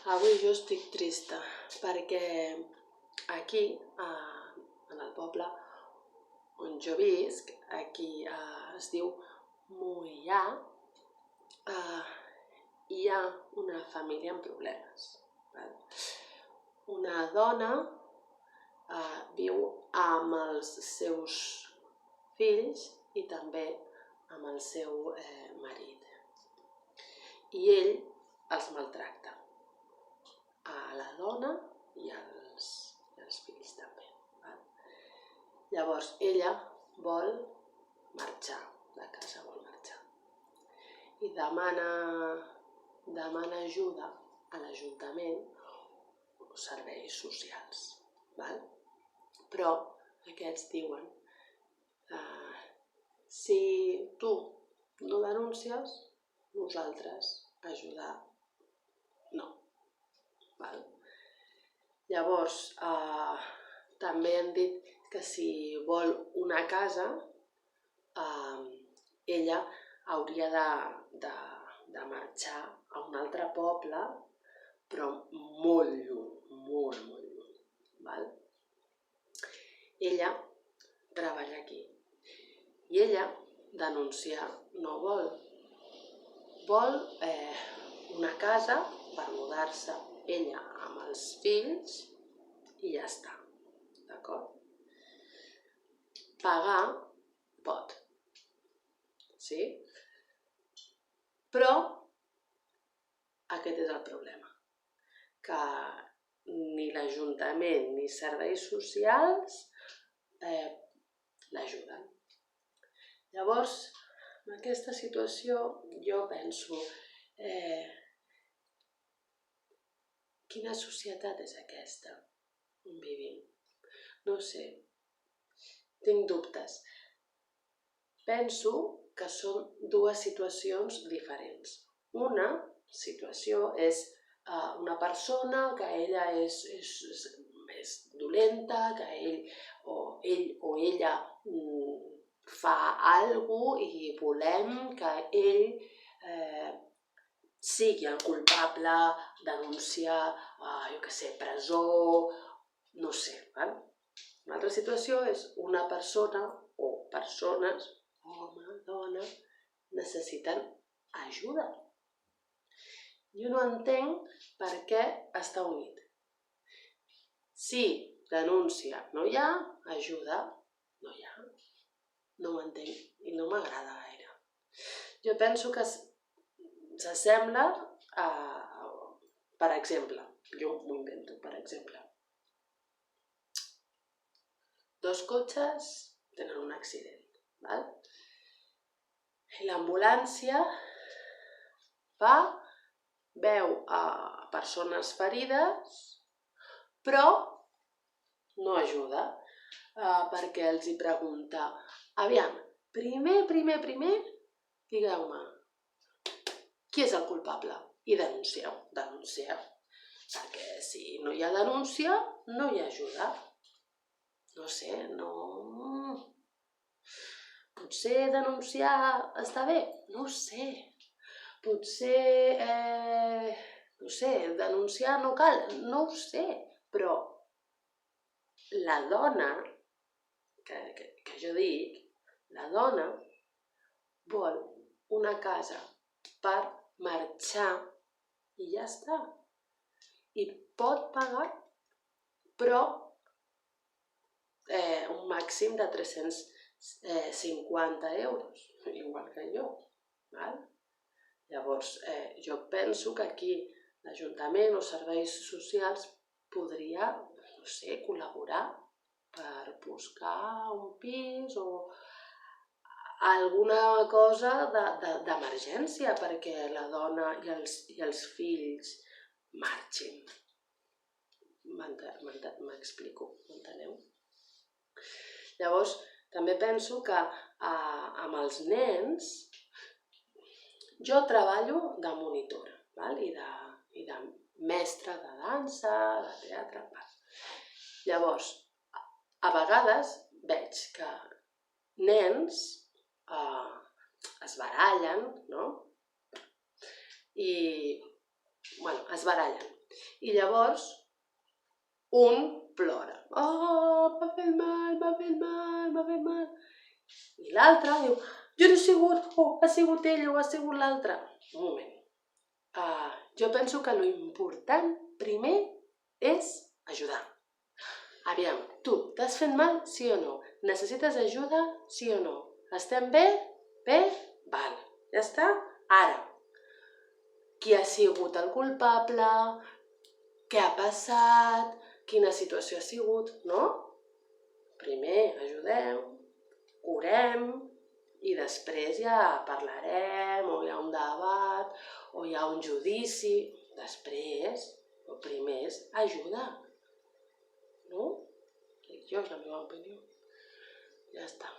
Avui jo estic trista perquè aquí, en el poble on jo visc, aquí es diu Moià, hi ha una família amb problemes. Una dona viu amb els seus fills i també amb el seu marit. I ell els maltracta, a la dona i als fills també. Llavors ella vol marxar de casa, vol marxar. I demana ajuda a l'Ajuntament o serveis socials. Però aquests diuen, si tu no denuncies, nosaltres ajudar no. Llavors, també han dit que si vol una casa, ella hauria de marxar a un altre poble, però molt lluny, molt lluny. Ella treballa aquí i ella denunciar no vol. Vol una casa per mudar-se ella amb els fills i ja està, d'acord? Pagar pot, sí? Però aquest és el problema, que ni l'Ajuntament ni serveis socials l'ajuden. Llavors, en aquesta situació jo penso, quina societat és aquesta on vivim? No sé, tinc dubtes. Penso que són dues situacions diferents. Una situació és una persona que ella és dolenta, que ell o ella fa alguna cosa i volem que ell sigui el culpable, denunciar, jo què sé, presó, no sé. Una altra situació és una persona o persones, home, dona, necessiten ajuda. Jo no entenc per què està unit. Si denúncia no hi ha, ajuda no hi ha. No ho entenc i no m'agrada gaire. Jo penso que s'assembla a, per exemple, jo m'ho invento, per exemple, dos cotxes tenen un accident, i l'ambulància veu persones ferides, però no ajuda, perquè els hi pregunta, aviam, primer, digueu-me, qui és el culpable? I denuncieu. Perquè si no hi ha denúncia, no hi ha ajuda. No sé, no... Potser denunciar està bé? No ho sé. Potser, no sé, denunciar no cal? No ho sé. Però la dona, que jo dic, la dona vol una casa per marxar i ja està. I pot pagar, però un màxim de 350 euros, igual que jo. Llavors, jo penso que aquí l'Ajuntament o serveis socials podria, no sé, col·laborar per buscar un pis o alguna cosa d'emergència perquè la dona i els fills marxin. M'explico, m'enteneu? Llavors, també penso que amb els nens, jo treballo de monitora i de mestra de dansa, de teatre. Llavors, a vegades veig que nens es barallen, no? I, bueno, es barallen. I llavors un plora. Oh, m'ha fet mal, m'ha fet mal, m'ha fet mal. I l'altre diu, jo no he sigut, ha sigut ell o ha sigut l'altre. Un moment. Jo penso que l'important primer és ajudar. Aviam, tu, t'has fet mal, sí o no? Necessites ajuda, sí o no? Estem bé? Bé? Val, ja està? Ara, qui ha sigut el culpable? Què ha passat? Quina situació ha sigut, no? Primer ajudem, curem, i després ja parlarem, o hi ha un debat, o hi ha un judici. Després, el primer és ajudar. No? Jo, és la meva opinió. Ja està.